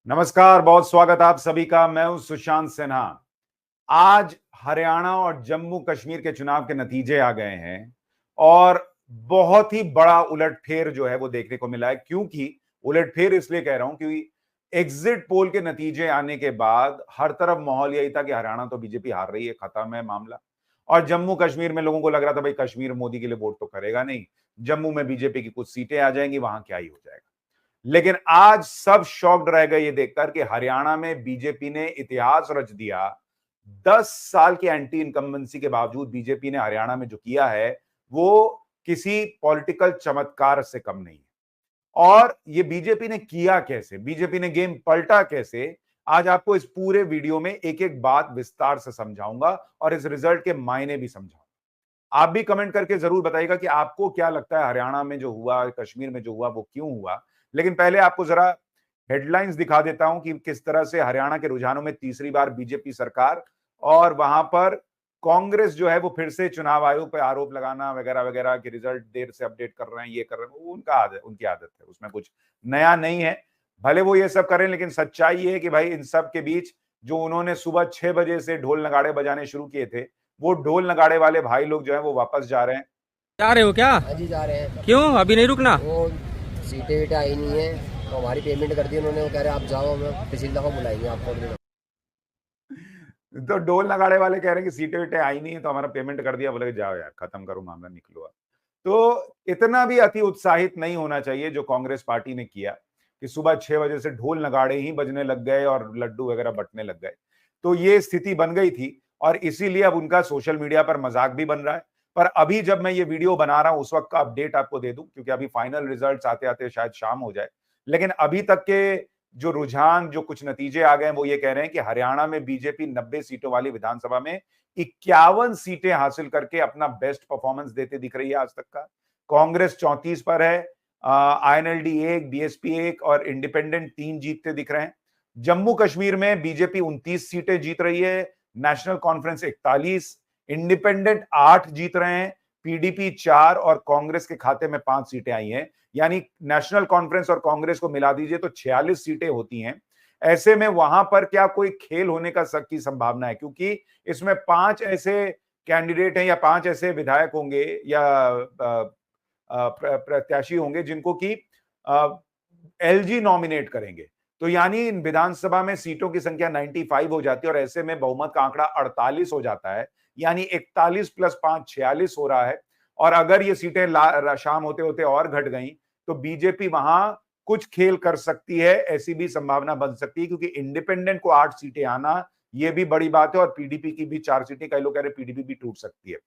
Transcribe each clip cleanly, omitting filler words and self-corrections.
नमस्कार, बहुत स्वागत आप सभी का। मैं हूं सुशांत सिन्हा। आज हरियाणा और जम्मू कश्मीर के चुनाव के नतीजे आ गए हैं और बहुत ही बड़ा उलटफेर जो है वो देखने को मिला है। क्योंकि उलटफेर इसलिए कह रहा हूं क्योंकि एग्जिट पोल के नतीजे आने के बाद हर तरफ माहौल यही था कि हरियाणा तो बीजेपी हार रही है, खत्म है मामला। और जम्मू कश्मीर में लोगों को लग रहा था भाई कश्मीर मोदी के लिए वोट तो करेगा नहीं, जम्मू में बीजेपी की कुछ सीटें आ जाएंगी, वहां क्या ही हो जाएगा। लेकिन आज सब शॉक्ड रह गए ये देखकर कि हरियाणा में बीजेपी ने इतिहास रच दिया। 10 साल की एंटी इनकम्बेंसी के बावजूद बीजेपी ने हरियाणा में जो किया है वो किसी पॉलिटिकल चमत्कार से कम नहीं है। और ये बीजेपी ने किया कैसे, बीजेपी ने गेम पलटा कैसे, आज आपको इस पूरे वीडियो में एक एक बात विस्तार से समझाऊंगा और इस रिजल्ट के मायने भी समझाऊंगा। आप भी कमेंट करके जरूर बताइएगा कि आपको क्या लगता है हरियाणा में जो हुआ, कश्मीर में जो हुआ वो क्यों हुआ। लेकिन पहले आपको जरा हेडलाइंस दिखा देता हूं कि किस तरह से हरियाणा के रुझानों में तीसरी बार बीजेपी सरकार और वहां पर कांग्रेस जो है वो फिर से चुनाव आयोग पर आरोप लगाना वगैरह वगैरह कि रिजल्ट देर से अपडेट कर रहे हैं, ये कर रहे हैं, वो उनकी आदत है, उसमें कुछ नया नहीं है। भले वो ये सब करें लेकिन सच्चाई ये है कि भाई इन सब के बीच जो उन्होंने सुबह 6 बजे से ढोल नगाड़े बजाने शुरू किए थे, वो ढोल नगाड़े वाले भाई लोग जो है वो वापस जा रहे हैं। जा रहे हो क्या? हाँ जी जा रहे हैं। क्यों अभी नहीं रुकना? वो सीटें वीटें आई नहीं है तो हमारी पेमेंट कर दी उन्होंने। वो कह रहे हैं आप जाओ, हमें पिछली दफा बुलाएंगे आपको। तो ढोल नगाड़े वाले कह रहे हैं कि सीटें वीटें आई नहीं है तो हमारा पेमेंट कर दिया, बोले जाओ यार खत्म करो मामला, निकलो अब। तो इतना भी अति उत्साहित नहीं होना चाहिए जो कांग्रेस पार्टी ने किया कि सुबह 6 बजे से ढोल नगाड़े ही बजने लग गए और लड्डू वगैरह बंटने लग गए। तो ये स्थिति बन गई थी और इसीलिए अब उनका सोशल मीडिया पर मजाक भी बन रहा है। पर अभी जब मैं ये वीडियो बना रहा हूं उस वक्त का अपडेट आपको दे दूं क्योंकि अभी फाइनल रिजल्ट्स आते आते शायद शाम हो जाए। लेकिन अभी तक के जो रुझान, जो कुछ नतीजे आ गए वो ये कह रहे हैं कि हरियाणा में बीजेपी 90 सीटों वाली विधानसभा में 51 सीटें हासिल करके अपना बेस्ट परफॉर्मेंस देते दिख रही है आज तक का। कांग्रेस 34 पर है, आईएनएलडी 1, बीएसपी 1 और इंडिपेंडेंट 3 जीतते दिख रहे हैं। जम्मू कश्मीर में बीजेपी 29 सीटें जीत रही है, नेशनल कॉन्फ्रेंस 41, इंडिपेंडेंट 8 जीत रहे हैं, पीडीपी 4 और कांग्रेस के खाते में 5 सीटें आई हैं। यानी नेशनल कॉन्फ्रेंस और कांग्रेस को मिला दीजिए तो 46 सीटें होती हैं। ऐसे में वहां पर क्या कोई खेल होने का की संभावना है? क्योंकि इसमें 5 ऐसे कैंडिडेट हैं या 5 ऐसे विधायक होंगे या प्रत्याशी होंगे जिनको कि एलजी नॉमिनेट करेंगे। तो यानी इन विधानसभा में सीटों की संख्या 95 हो जाती है और ऐसे में बहुमत का आंकड़ा 48 हो जाता है। यानी 41 + 5 46 हो रहा है। और अगर ये सीटें शाम होते होते और घट गई तो बीजेपी वहां कुछ खेल कर सकती है, ऐसी भी संभावना बन सकती है क्योंकि इंडिपेंडेंट को 8 सीटें आना ये भी बड़ी बात है और पीडीपी की भी 4 सीटें, कई लोग कह रहे हैं पीडीपी भी टूट सकती है।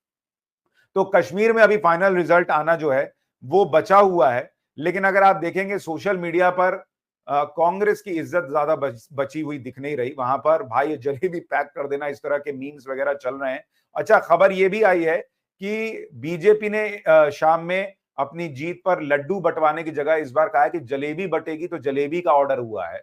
तो कश्मीर में अभी फाइनल रिजल्ट आना जो है वो बचा हुआ है। लेकिन अगर आप देखेंगे सोशल मीडिया पर कांग्रेस की इज्जत ज्यादा बची हुई दिख नहीं रही। वहां पर भाई जलेबी पैक कर देना, इस तरह के मीम्स वगैरह चल रहे हैं। अच्छा, खबर ये भी आई है कि बीजेपी ने शाम में अपनी जीत पर लड्डू बंटवाने की जगह इस बार कहा है कि जलेबी बटेगी, तो जलेबी का ऑर्डर हुआ है।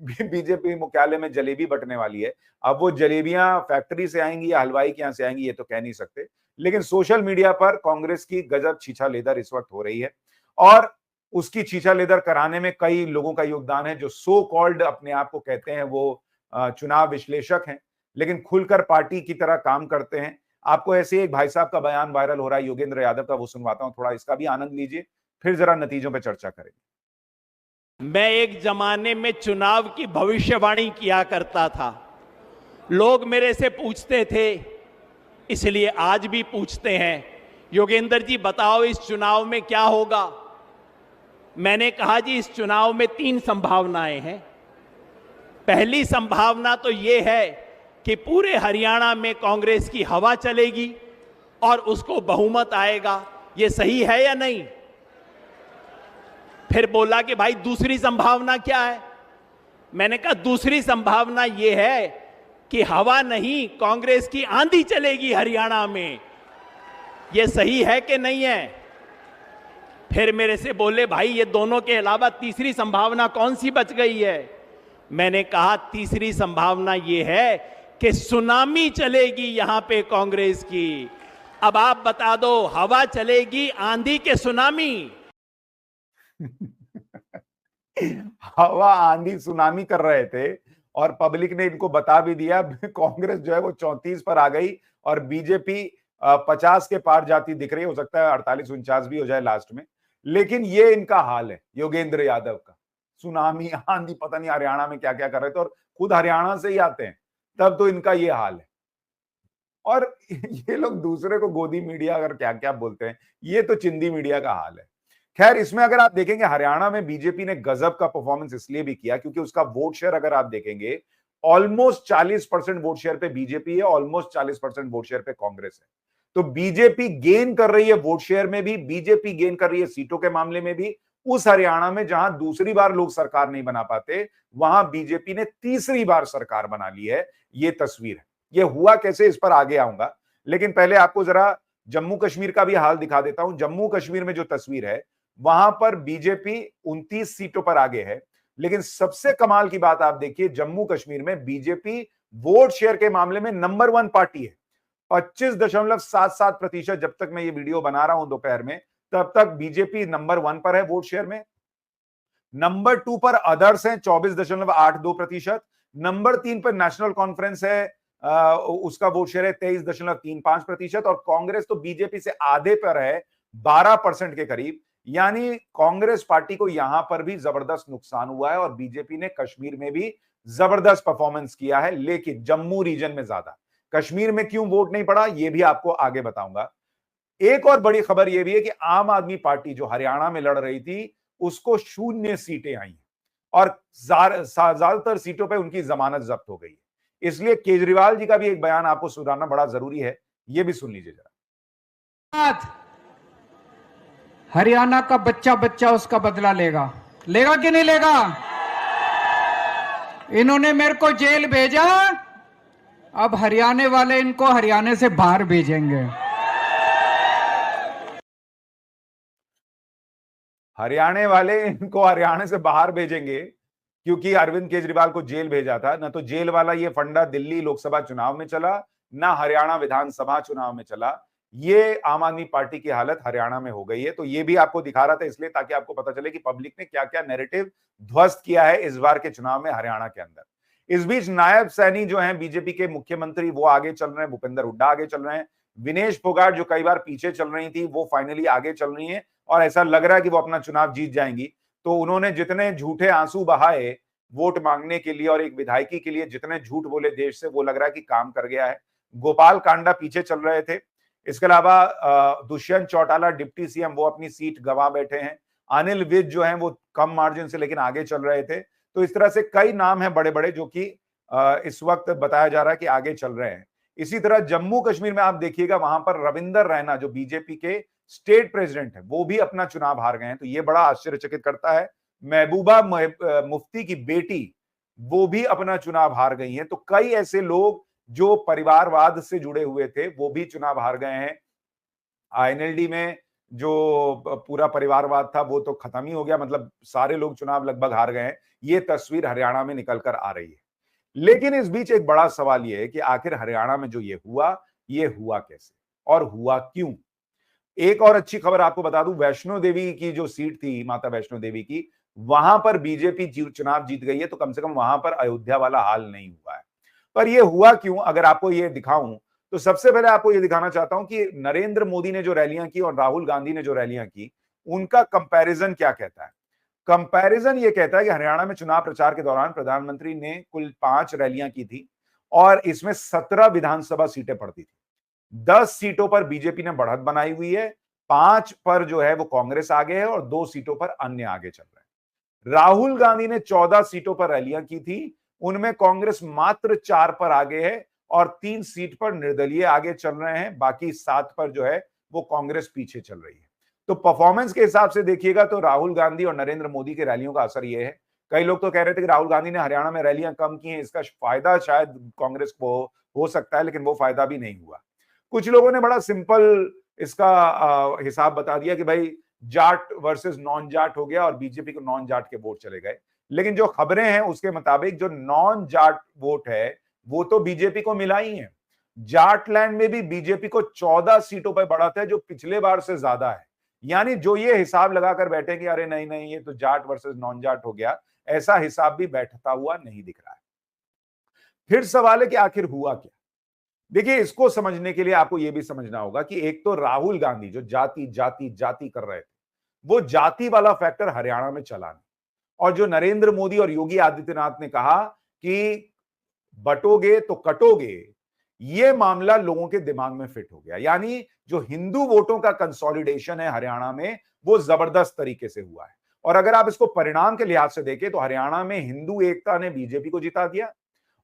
बीजेपी मुख्यालय में जलेबी बटने वाली है। अब वो जलेबियां फैक्ट्री से आएंगी या हलवाई के यहां से आएंगी ये तो कह नहीं सकते। लेकिन सोशल मीडिया पर कांग्रेस की गजब छीछा लेदर इस वक्त हो रही है और उसकी छीछा लेदर कराने में कई लोगों का योगदान है जो सो कॉल्ड अपने आप को कहते हैं वो चुनाव विश्लेषक हैं, लेकिन खुलकर पार्टी की तरह काम करते हैं। आपको ऐसे एक भाई साहब का बयान वायरल हो रहा है योगेंद्र यादव का, वो सुनवाता हूं, थोड़ा इसका भी आनंद लीजिए, फिर जरा नतीजों पर चर्चा करेंगे। मैं एक जमाने में चुनाव की भविष्यवाणी किया करता था। लोग मेरे से पूछते थे, इसलिए आज भी पूछते हैं, योगेंद्र जी बताओ इस चुनाव में क्या होगा। मैंने कहा जी इस चुनाव में 3 संभावनाएं हैं। पहली संभावना तो यह है कि पूरे हरियाणा में कांग्रेस की हवा चलेगी और उसको बहुमत आएगा। यह सही है या नहीं? फिर बोला कि भाई दूसरी संभावना क्या है? मैंने कहा दूसरी संभावना यह है कि हवा नहीं, कांग्रेस की आंधी चलेगी हरियाणा में। यह सही है कि नहीं है? फिर मेरे से बोले भाई ये दोनों के अलावा तीसरी संभावना कौन सी बच गई है? मैंने कहा तीसरी संभावना यह है कि सुनामी चलेगी यहां पे कांग्रेस की। अब आप बता दो, हवा चलेगी आंधी के सुनामी? हवा आंधी सुनामी कर रहे थे और पब्लिक ने इनको बता भी दिया। कांग्रेस जो है वो 34 पर आ गई और बीजेपी 50 के पार जाती दिख रही है। हो सकता है 48-49 भी हो जाए लास्ट में, लेकिन ये इनका हाल है योगेंद्र यादव का। सुनामी आंधी पता नहीं हरियाणा में क्या क्या कर रहे थे और खुद हरियाणा से ही आते हैं, तब तो इनका ये हाल है। और ये लोग दूसरे को गोदी मीडिया अगर क्या क्या बोलते हैं, ये तो चिंदी मीडिया का हाल है। खैर, इसमें अगर आप देखेंगे हरियाणा में बीजेपी ने गजब का परफॉर्मेंस इसलिए भी किया क्योंकि उसका वोट शेयर अगर आप देखेंगे ऑलमोस्ट 40% वोट शेयर पे बीजेपी है, ऑलमोस्ट 40% वोट शेयर पे कांग्रेस है। तो बीजेपी गेन कर रही है वोट शेयर में भी, बीजेपी गेन कर रही है सीटों के मामले में भी। उस हरियाणा में जहां दूसरी बार लोग सरकार नहीं बना पाते, वहां बीजेपी ने तीसरी बार सरकार बना ली है। ये तस्वीर है। ये हुआ कैसे, इस पर आगे आऊंगा, लेकिन पहले आपको जरा जम्मू कश्मीर का भी हाल दिखा देता हूं। जम्मू कश्मीर में जो तस्वीर है, वहां पर बीजेपी 29 सीटों पर आगे है, लेकिन सबसे कमाल की बात आप देखिए, जम्मू कश्मीर में बीजेपी वोट शेयर के मामले में नंबर 1 पार्टी है। 25.77%। जब तक मैं ये वीडियो बना रहा हूं दोपहर में, तब तक बीजेपी नंबर 1 पर है वोट शेयर में। नंबर 2 पर अदर्स हैं 24.82%। नंबर 3 पर नेशनल कॉन्फ्रेंस है, उसका वोट शेयर है 23.35%। और कांग्रेस तो बीजेपी से आधे पर है, 12% के करीब। यानी कांग्रेस पार्टी को यहां पर भी जबरदस्त नुकसान हुआ है और बीजेपी ने कश्मीर में भी जबरदस्त परफॉर्मेंस किया है, लेकिन जम्मू रीजन में ज्यादा। कश्मीर में क्यों वोट नहीं पड़ा, यह भी आपको आगे बताऊंगा। एक और बड़ी खबर यह भी है कि आम आदमी पार्टी जो हरियाणा में लड़ रही थी, उसको 0 सीटें आई और ज्यादातर सीटों पर उनकी जमानत जब्त हो गई। इसलिए केजरीवाल जी का भी एक बयान आपको सुनाना बड़ा जरूरी है, यह भी सुन लीजिए जरा। हरियाणा का बच्चा बच्चा उसका बदला लेगा, लेगा कि नहीं लेगा? इन्होंने मेरे को जेल भेजा, अब हरियाणा वाले इनको हरियाणा से बाहर भेजेंगे। हरियाणा वाले इनको हरियाणा से बाहर भेजेंगे क्योंकि अरविंद केजरीवाल को जेल भेजा था। ना तो जेल वाला ये फंडा दिल्ली लोकसभा चुनाव में चला, ना हरियाणा विधानसभा चुनाव में चला। ये आम आदमी पार्टी की हालत हरियाणा में हो गई है। तो ये भी आपको दिखा रहा था इसलिए ताकि आपको पता चले कि पब्लिक ने क्या क्या नैरेटिव ध्वस्त किया है इस बार के चुनाव में हरियाणा के अंदर। इस बीच नायब सैनी जो हैं बीजेपी के मुख्यमंत्री, वो आगे चल रहे हैं, भूपेंद्र हुड्डा आगे चल रहे हैं। विनेश फोगाट जो कई बार पीछे चल रही थी, वो फाइनली आगे चल रही है और ऐसा लग रहा है कि वो अपना चुनाव जीत जाएंगी। तो उन्होंने जितने झूठे आंसू बहाए वोट मांगने के लिए और एक विधायकी के लिए, जितने झूठ बोले देश से, वो लग रहा है कि काम कर गया है। गोपाल कांडा पीछे चल रहे थे। इसके अलावा दुष्यंत चौटाला डिप्टी सीएम, वो अपनी सीट गंवा बैठे हैं। अनिल विज जो हैं वो कम मार्जिन से लेकिन आगे चल रहे थे। तो इस तरह से कई नाम हैं बड़े बड़े जो कि इस वक्त बताया जा रहा है कि आगे चल रहे हैं। इसी तरह जम्मू कश्मीर में आप देखिएगा, वहां पर रविंदर रैना जो बीजेपी के स्टेट प्रेसिडेंट है, वो भी अपना चुनाव हार गए हैं। तो ये बड़ा आश्चर्यचकित करता है। महबूबा मुफ्ती की बेटी, वो भी अपना चुनाव हार गई हैं। तो कई ऐसे लोग जो परिवारवाद से जुड़े हुए थे, वो भी चुनाव हार गए हैं। आईएनएलडी में जो पूरा परिवारवाद था वो तो खत्म ही हो गया, मतलब सारे लोग चुनाव लगभग हार गए हैं। ये तस्वीर हरियाणा में निकल कर आ रही है। लेकिन इस बीच एक बड़ा सवाल ये है कि आखिर हरियाणा में जो ये हुआ कैसे और हुआ क्यों। एक और अच्छी खबर आपको बता दूं, वैष्णो देवी की जो सीट थी, माता वैष्णो देवी की, वहां पर बीजेपी चुनाव जीत गई है। तो कम से कम वहां पर अयोध्या वाला हाल नहीं हुआ है। पर यह हुआ क्यों, अगर आपको ये दिखाऊं तो सबसे पहले आपको ये दिखाना चाहता हूं कि नरेंद्र मोदी ने जो रैलियां की और राहुल गांधी ने जो रैलियां की, उनका कंपैरिजन क्या कहता है। कंपैरिजन ये कहता है कि हरियाणा में चुनाव प्रचार के दौरान प्रधानमंत्री ने कुल 5 रैलियां की थी और इसमें 17 विधानसभा सीटें पड़ती थी। 10 सीटों पर बीजेपी ने बढ़त बनाई हुई है, 5 पर जो है वो कांग्रेस आगे है और 2 सीटों पर अन्य आगे चल रहे हैं। राहुल गांधी ने 14 सीटों पर रैलियां की थी, उनमें कांग्रेस मात्र 4 पर आगे है और 3 सीट पर निर्दलीय आगे चल रहे हैं। बाकी 7 पर जो है वो कांग्रेस पीछे चल रही है। तो परफॉर्मेंस के हिसाब से देखिएगा तो राहुल गांधी और नरेंद्र मोदी की रैलियों का असर यह है। कई लोग तो कह रहे थे कि राहुल गांधी ने हरियाणा में रैलियां कम की हैं, इसका फायदा शायद कांग्रेस को हो सकता है, लेकिन वो फायदा भी नहीं हुआ। कुछ लोगों ने बड़ा सिंपल इसका हिसाब बता दिया कि भाई जाट वर्सेस नॉन जाट हो गया और बीजेपी को नॉन जाट के वोट चले गए। लेकिन जो खबरें हैं उसके मुताबिक जो नॉन जाट वोट है वो तो बीजेपी को मिला ही है। जाटलैंड में भी बीजेपी को 14 सीटों पर बढ़त है, जो पिछले बार से ज्यादा है। यानी जो ये हिसाब लगाकर बैठे कि अरे नहीं नहीं ये तो जाट वर्सेस नॉन जाट हो गया, ऐसा हिसाब भी बैठता हुआ नहीं दिख रहा है। फिर सवाल है कि आखिर हुआ क्या। देखिए, इसको समझने के लिए आपको यह भी समझना होगा कि एक तो राहुल गांधी जो जाति जाति जाति कर रहे थे, वो जाति वाला फैक्टर हरियाणा में चला नहीं। और जो नरेंद्र मोदी और योगी आदित्यनाथ ने कहा कि बटोगे तो कटोगे, ये मामला लोगों के दिमाग में फिट हो गया। यानी जो हिंदू वोटों का कंसोलिडेशन है हरियाणा में, वो जबरदस्त तरीके से हुआ है। और अगर आप इसको परिणाम के लिहाज से देखें तो हरियाणा में हिंदू एकता ने बीजेपी को जिता दिया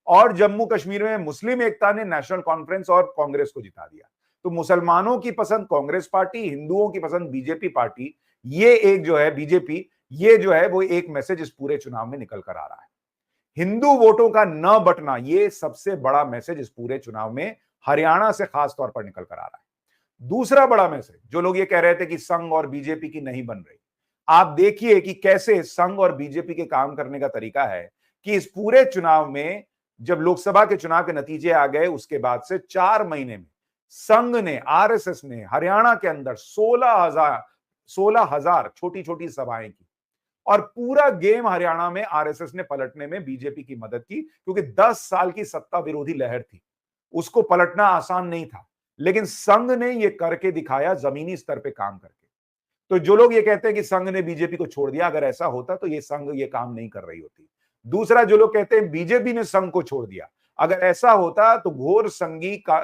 और जम्मू कश्मीर में मुस्लिम एकता ने नेशनल कॉन्फ्रेंस और कांग्रेस को जिता दिया। तो मुसलमानों की पसंद कांग्रेस पार्टी, हिंदुओं की पसंद बीजेपी पार्टी, ये एक जो है बीजेपी, ये जो है वो एक मैसेज इस पूरे चुनाव में निकल कर आ रहा है। हिंदू वोटों का न बटना, ये सबसे बड़ा मैसेज इस पूरे चुनाव में हरियाणा से खास तौर पर निकल कर आ रहा है। दूसरा बड़ा मैसेज, जो लोग ये कह रहे थे कि संघ और बीजेपी की नहीं बन रही, आप देखिए कि कैसे संघ और बीजेपी के काम करने का तरीका है कि इस पूरे चुनाव में जब लोकसभा के चुनाव के नतीजे आ गए, उसके बाद से 4 महीने में संघ ने, आरएसएस ने हरियाणा के अंदर 16,000 छोटी छोटी सभाएं की और पूरा गेम हरियाणा में आरएसएस ने पलटने में बीजेपी की मदद की, क्योंकि 10 साल की सत्ता विरोधी लहर थी, उसको पलटना आसान नहीं था, लेकिन संघ ने यह करके दिखाया जमीनी स्तर पे काम करके। तो जो लोग ये कहते हैं कि संघ ने बीजेपी को छोड़ दिया, अगर ऐसा होता तो ये संघ ये काम नहीं कर रही होती। दूसरा, जो लोग कहते हैं बीजेपी ने संघ को छोड़ दिया, अगर ऐसा होता तो घोर संघी का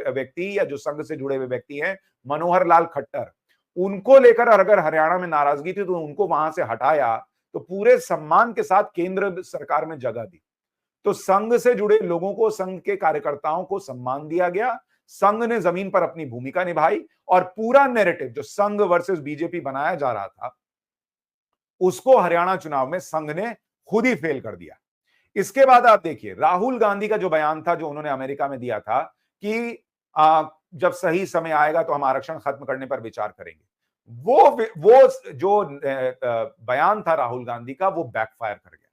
व्यक्ति या जो संघ से जुड़े हुए व्यक्ति हैं, मनोहर लाल खट्टर, उनको लेकर अगर हरियाणा में नाराजगी थी तो उनको वहां से हटाया, तो पूरे सम्मान के साथ केंद्र सरकार में जगह दी। तो संघ से जुड़े लोगों को, संघ के कार्यकर्ताओं को सम्मान दिया गया, संघ ने जमीन पर अपनी भूमिका निभाई और पूरा नैरेटिव जो संघ वर्सेस बीजेपी बनाया जा रहा था, उसको हरियाणा चुनाव में संघ ने खुद ही फेल कर दिया। इसके बाद आप देखिए राहुल गांधी का जो बयान था, जो उन्होंने अमेरिका में दिया था कि जब सही समय आएगा तो हम आरक्षण खत्म करने पर विचार करेंगे, वो जो बयान था राहुल गांधी का, वो बैकफायर कर गया।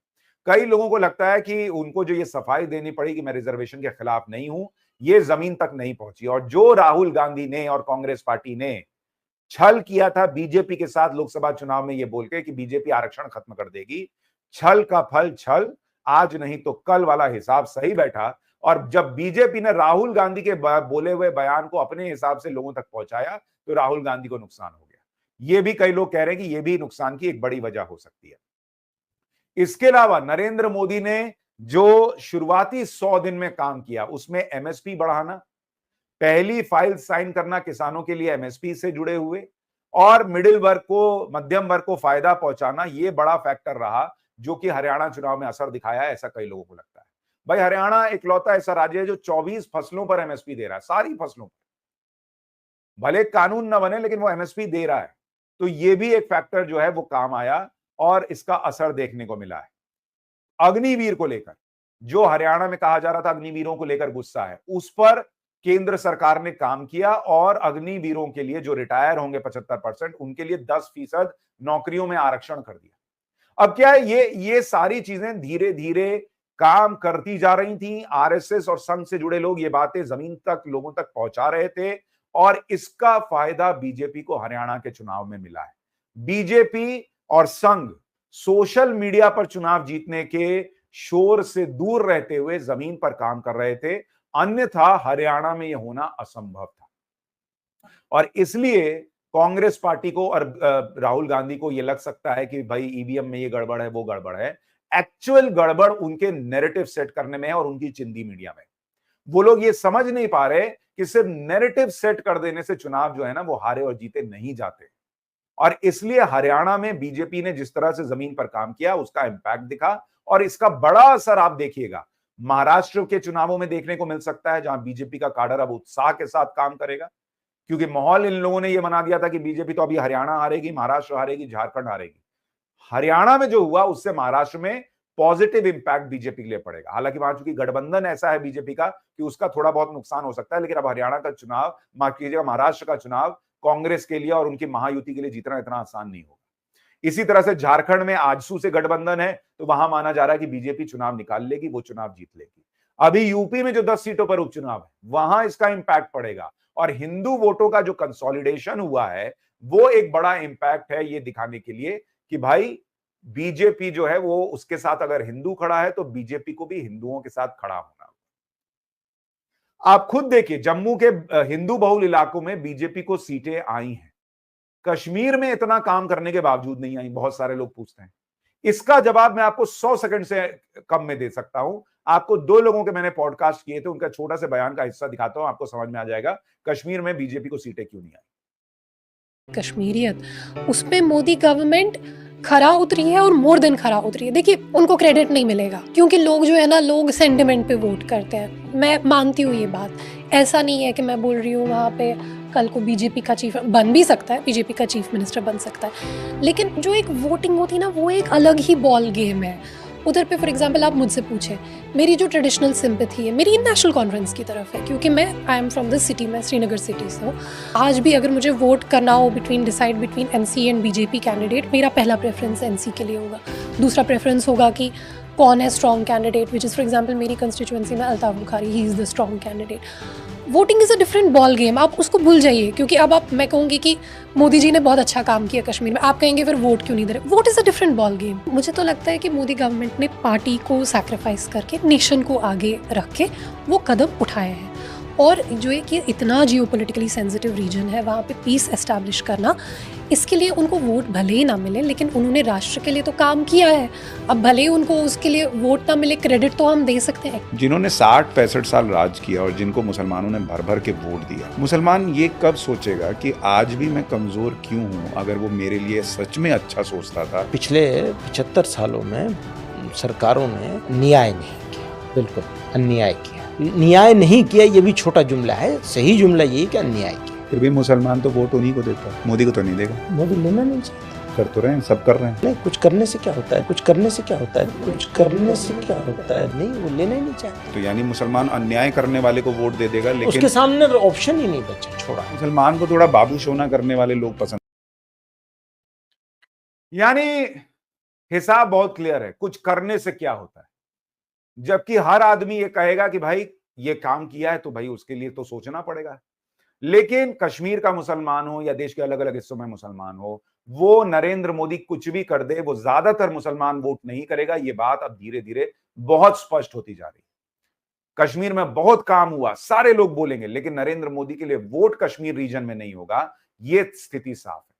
कई लोगों को लगता है कि उनको जो ये सफाई देनी पड़ी कि मैं रिजर्वेशन के खिलाफ नहीं हूं, ये जमीन तक नहीं पहुंची। और जो राहुल गांधी ने और कांग्रेस पार्टी ने छल किया था बीजेपी के साथ लोकसभा चुनाव में, ये बोल के कि बीजेपी आरक्षण खत्म कर देगी, छल का फल छल, आज नहीं तो कल वाला हिसाब सही बैठा। और जब बीजेपी ने राहुल गांधी के बोले हुए बयान को अपने हिसाब से लोगों तक पहुंचाया, तो राहुल गांधी को नुकसान हो गया। ये भी कई लोग कह रहे हैं कि ये भी नुकसान की एक बड़ी वजह हो सकती है। इसके अलावा नरेंद्र मोदी ने जो शुरुआती 100 दिन में काम किया, उसमें एमएसपी बढ़ाना, पहली फाइल साइन करना किसानों के लिए एमएसपी से जुड़े हुए, और मिडिल वर्ग को, मध्यम वर्ग को फायदा पहुंचाना, ये बड़ा फैक्टर रहा जो कि हरियाणा चुनाव में असर दिखाया, ऐसा कई लोगों को लगता है। भाई, हरियाणा इकलौता ऐसा राज्य है जो 24 फसलों पर एमएसपी दे रहा है, सारी फसलों पर, भले कानून न बने लेकिन वो एमएसपी दे रहा है। तो ये भी एक फैक्टर जो है वो काम आया और इसका असर देखने को मिला है। अग्निवीर को लेकर जो हरियाणा में कहा जा रहा था अग्निवीरों को लेकर गुस्सा है, उस पर केंद्र सरकार ने काम किया और अग्निवीरों के लिए जो रिटायर होंगे 75%, उनके लिए 10% नौकरियों में आरक्षण कर दिया। अब क्या है, ये सारी चीजें धीरे धीरे काम करती जा रही थी। आरएसएस और संघ से जुड़े लोग ये बातें जमीन तक, लोगों तक पहुंचा रहे थे और इसका फायदा बीजेपी को हरियाणा के चुनाव में मिला है। बीजेपी और संघ सोशल मीडिया पर चुनाव जीतने के शोर से दूर रहते हुए जमीन पर काम कर रहे थे, अन्यथा हरियाणा में यह होना असंभव था। और इसलिए कांग्रेस पार्टी को और राहुल गांधी को यह लग सकता है कि भाई ईवीएम में ये गड़बड़ है, वो गड़बड़ है। एक्चुअल गड़बड़ उनके नैरेटिव सेट करने में है और उनकी चिंदी मीडिया में। वो लोग ये समझ नहीं पा रहे कि सिर्फ नैरेटिव सेट कर देने से चुनाव जो है ना वो हारे और जीते नहीं जाते। और इसलिए हरियाणा में बीजेपी ने जिस तरह से जमीन पर काम किया, उसका इंपैक्ट दिखा और इसका बड़ा असर आप देखिएगा महाराष्ट्र के चुनावों में देखने को मिल सकता है, जहां बीजेपी का काडर अब उत्साह के साथ काम करेगा, क्योंकि माहौल इन लोगों ने यह बना दिया था कि बीजेपी तो अभी हरियाणा हारेगी, महाराष्ट्र हारेगी, झारखंड हारेगी। हरियाणा में जो हुआ उससे महाराष्ट्र में पॉजिटिव इंपैक्ट बीजेपी के लिए पड़ेगा। हालांकि वहां चूंकि गठबंधन ऐसा है बीजेपी का कि उसका थोड़ा बहुत नुकसान हो सकता है, लेकिन अब हरियाणा का चुनाव, माफ कीजिएगा, महाराष्ट्र का चुनाव कांग्रेस के लिए और उनकी महायुति के लिए जीतना इतना आसान नहीं होगा। इसी तरह से झारखंड में आजसू से गठबंधन है, तो वहां माना जा रहा है कि बीजेपी चुनाव निकाल लेगी, वो चुनाव जीत लेगी। अभी यूपी में जो 10 सीटों पर उपचुनाव है, वहां इसका इंपैक्ट पड़ेगा और हिंदू वोटों का जो कंसोलिडेशन हुआ है वो एक बड़ा इंपैक्ट है ये दिखाने के लिए कि भाई बीजेपी जो है वो उसके साथ अगर हिंदू खड़ा है तो बीजेपी को भी हिंदुओं के साथ खड़ा होना। आप खुद देखिए, जम्मू के हिंदू बहुल इलाकों में बीजेपी को सीटें आई हैं, कश्मीर में इतना काम करने के बावजूद नहीं आई। बहुत सारे लोग पूछते हैं, इसका जवाब मैं आपको 100 सेकंड से कम में दे सकता हूं। आपको 2 लोगों के मैंने पॉडकास्ट किए थे, उनका छोटा सा बयान का हिस्सा दिखाता हूं, आपको समझ में आ जाएगा कश्मीर में बीजेपी को सीटें क्यों नहीं आई। कश्मीरियत, उस पे मोदी गवर्नमेंट खरा उतरी है और मोर देन खरा उतरी है। देखिए, उनको क्रेडिट नहीं मिलेगा क्योंकि लोग जो है ना, लोग सेंटिमेंट पे वोट करते हैं। मैं मानती हूँ ये बात, ऐसा नहीं है कि मैं बोल रही हूँ वहाँ पे कल को बीजेपी का चीफ बन भी सकता है, बीजेपी का चीफ मिनिस्टर बन सकता है, लेकिन जो एक वोटिंग होती है ना, वो एक अलग ही बॉल गेम है। उधर पे फॉर एग्जांपल आप मुझसे पूछें, मेरी जो ट्रेडिशनल सिंपैथी है मेरी नेशनल कॉन्फ्रेंस की तरफ है, क्योंकि मैं I am from this city, मैं श्रीनगर सिटी से हूँ। आज भी अगर मुझे वोट करना हो decide between NC and BJP candidate, मेरा पहला प्रेफरेंस एनसी के लिए होगा। दूसरा प्रेफरेंस होगा कि कौन है strong candidate, which is for example मेरी कंस्टिट्यूएंसी में Altaf Bukhari, he is the strong candidate. Voting is a different ball game, आप उसको भूल जाइए, क्योंकि अब मैं कहूँगी कि मोदी जी ने बहुत अच्छा काम किया कश्मीर में, आप कहेंगे फिर वोट क्यों नहीं दे रहे। Vote is a different ball game. मुझे तो लगता है कि मोदी गवर्नमेंट ने पार्टी को सैक्रिफाइस करके, नेशन को आगे रख के वो कदम उठाए हैं, और जो है कि इतना जियोपॉलिटिकली सेंसिटिव रीजन है, वहाँ पे पीस एस्टैब्लिश करना, इसके लिए उनको वोट भले ही ना मिले, लेकिन उन्होंने राष्ट्र के लिए तो काम किया है। अब भले ही उनको उसके लिए वोट ना मिले, क्रेडिट तो हम दे सकते हैं। जिन्होंने 60-65 साल राज किया और जिनको मुसलमानों ने भर भर के वोट दिया, मुसलमान ये कब सोचेगा कि आज भी मैं कमजोर क्यों हूँ, अगर वो मेरे लिए सच में अच्छा सोचता था। पिछले 75 सालों में सरकारों ने न्याय नहीं किया, बिल्कुल अन्याय किया। न्याय नहीं किया ये भी छोटा जुमला है, सही जुमला यही कि अन्याय किया। फिर भी मुसलमान तो वोट उन्हीं को देता है, मोदी को तो नहीं देगा। मोदी लेना नहीं चाहता। कर तो रहे हैं, सब कर रहे हैं। नहीं, कुछ करने से क्या होता है, कुछ करने से क्या होता है, कुछ करने से क्या होता है, नहीं वो लेना ही नहीं चाहता। तो यानी मुसलमान अन्याय करने वाले को वोट दे देगा, लेकिन उसके सामने ऑप्शन ही नहीं बचा, छोड़ा। मुसलमान को थोड़ा बाबू सोना करने वाले लोग पसंद। यानी हिसाब बहुत क्लियर है, कुछ करने से क्या होता है, जबकि हर आदमी ये कहेगा कि भाई ये काम किया है तो भाई उसके लिए तो सोचना पड़ेगा। लेकिन कश्मीर का मुसलमान हो या देश के अलग अलग हिस्सों में मुसलमान हो, वो नरेंद्र मोदी कुछ भी कर दे, वो ज्यादातर मुसलमान वोट नहीं करेगा। ये बात अब धीरे धीरे बहुत स्पष्ट होती जा रही है। कश्मीर में बहुत काम हुआ, सारे लोग बोलेंगे, लेकिन नरेंद्र मोदी के लिए वोट कश्मीर रीजन में नहीं होगा, ये स्थिति साफ है।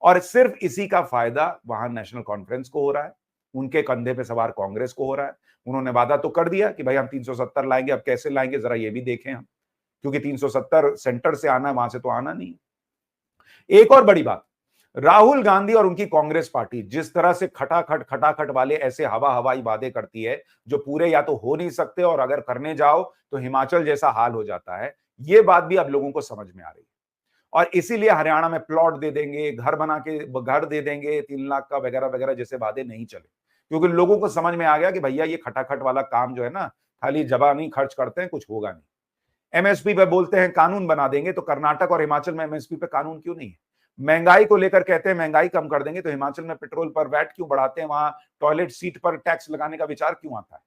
और सिर्फ इसी का फायदा वहां नेशनल कॉन्फ्रेंस को हो रहा है, उनके कंधे पे सवार कांग्रेस को हो रहा है। उन्होंने वादा तो कर दिया कि भाई हम 370 लाएंगे, अब कैसे लाएंगे जरा ये भी देखें हम, क्योंकि 370 सेंटर से आना, वहां से तो आना नहीं। एक और बड़ी बात, राहुल गांधी और उनकी कांग्रेस पार्टी जिस तरह से खटाखट वाले ऐसे हवाई वादे करती है जो पूरे या तो हो नहीं सकते, और अगर करने जाओ तो हिमाचल जैसा हाल हो जाता है, ये बात भी अब लोगों को समझ में आ रही है। और इसीलिए हरियाणा में प्लॉट दे देंगे, घर बना के घर दे देंगे 3 लाख का, वगैरह वगैरह जैसे वादे नहीं चले, क्योंकि लोगों को समझ में आ गया कि भैया ये खटाखट वाला काम जो है ना, खाली जबानी खर्च करते हैं, कुछ होगा नहीं। एमएसपी पे बोलते हैं कानून बना देंगे, तो कर्नाटक और हिमाचल में एमएसपी पे कानून क्यों नहीं है? महंगाई को लेकर कहते हैं महंगाई कम कर देंगे, तो हिमाचल में पेट्रोल पर वैट क्यों बढ़ाते हैं, वहां टॉयलेट सीट पर टैक्स लगाने का विचार क्यों आता है?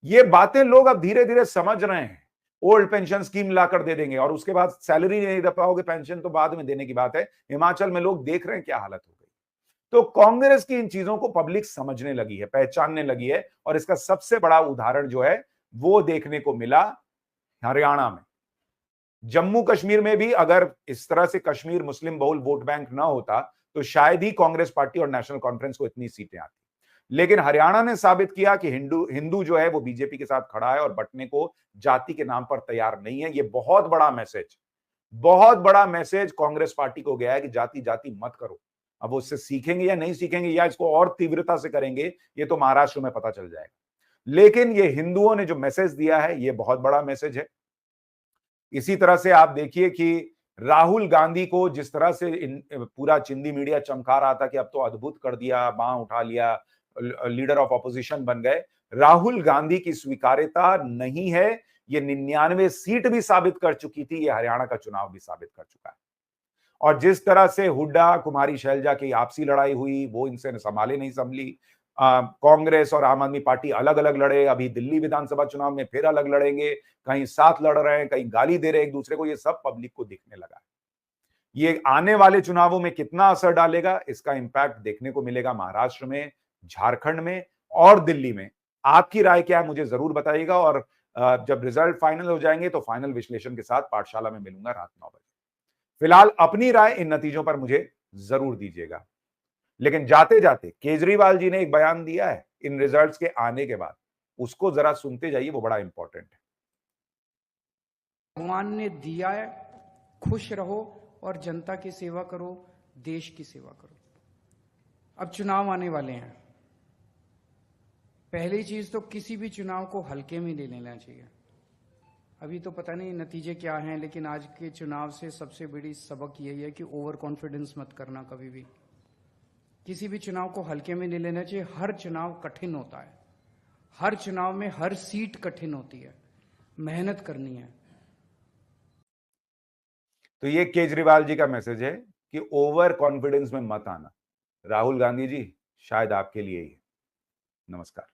ये बातें लोग अब धीरे धीरे समझ रहे हैं। ओल्ड पेंशन स्कीम लाकर दे देंगे, और उसके बाद सैलरी नहीं दे पाओगे, पेंशन तो बाद में देने की बात है। हिमाचल में लोग देख रहे हैं क्या हालत हो गई। तो कांग्रेस की इन चीजों को पब्लिक समझने लगी है, पहचानने लगी है, और इसका सबसे बड़ा उदाहरण जो है वो देखने को मिला हरियाणा में। जम्मू कश्मीर में भी अगर इस तरह से कश्मीर मुस्लिम बहुल वोट बैंक ना होता तो शायद ही कांग्रेस पार्टी और नेशनल कॉन्फ्रेंस को इतनी सीटें आती। लेकिन हरियाणा ने साबित किया कि हिंदू जो है वो बीजेपी के साथ खड़ा है और बंटने को जाति के नाम पर तैयार नहीं है। ये बहुत बड़ा मैसेज कांग्रेस पार्टी को गया है कि जाति जाति मत करो। अब वो उससे सीखेंगे या नहीं सीखेंगे, या इसको और तीव्रता से करेंगे, ये तो महाराष्ट्र में पता चल जाएगा। लेकिन ये हिंदुओं ने जो मैसेज दिया है ये बहुत बड़ा मैसेज है। इसी तरह से आप देखिए कि राहुल गांधी को जिस तरह से पूरा चिंदी मीडिया चमका रहा था कि अब तो अद्भुत कर दिया, बांह उठा लिया, लीडर ऑफ ऑपोजिशन बन गए। राहुल गांधी की स्वीकार्यता नहीं है, ये 99 सीट भी साबित कर चुकी थी, ये हरियाणा का चुनाव भी साबित कर चुका है। और जिस तरह से हुड्डा कुमारी शैलजा की आपसी लड़ाई हुई, वो इनसे संभाले नहीं संभली। कांग्रेस और आम आदमी पार्टी अलग अलग लड़े, अभी दिल्ली विधानसभा चुनाव में फिर अलग लड़ेंगे, कहीं साथ लड़ रहे हैं, कहीं गाली दे रहे हैं एक दूसरे को, ये सब पब्लिक को दिखने लगा है। ये आने वाले चुनावों में कितना असर डालेगा, इसका इंपैक्ट देखने को मिलेगा महाराष्ट्र में, झारखंड में और दिल्ली में। आपकी राय क्या है मुझे जरूर बताइएगा, और जब रिजल्ट फाइनल हो जाएंगे तो फाइनल विश्लेषण के साथ पाठशाला में मिलूंगा रात 9 बजे। फिलहाल अपनी राय इन नतीजों पर मुझे जरूर दीजिएगा। लेकिन जाते जाते केजरीवाल जी ने एक बयान दिया है इन रिजल्ट्स के आने के बाद, उसको जरा सुनते जाइए, वो बड़ा इंपॉर्टेंट है। भगवान ने दिया है, खुश रहो और जनता की सेवा करो, देश की सेवा करो। अब चुनाव आने वाले हैं। पहली चीज तो किसी भी चुनाव को हल्के में ले लेना चाहिए। अभी तो पता नहीं नतीजे क्या हैं, लेकिन आज के चुनाव से सबसे बड़ी सबक यही है कि ओवर कॉन्फिडेंस मत करना कभी भी। किसी भी चुनाव को हल्के में नहीं लेना चाहिए। हर चुनाव कठिन होता है, हर चुनाव में हर सीट कठिन होती है, मेहनत करनी है। तो ये केजरीवाल जी का मैसेज है कि ओवर कॉन्फिडेंस में मत आना। राहुल गांधी जी, शायद आपके लिए ही है। नमस्कार।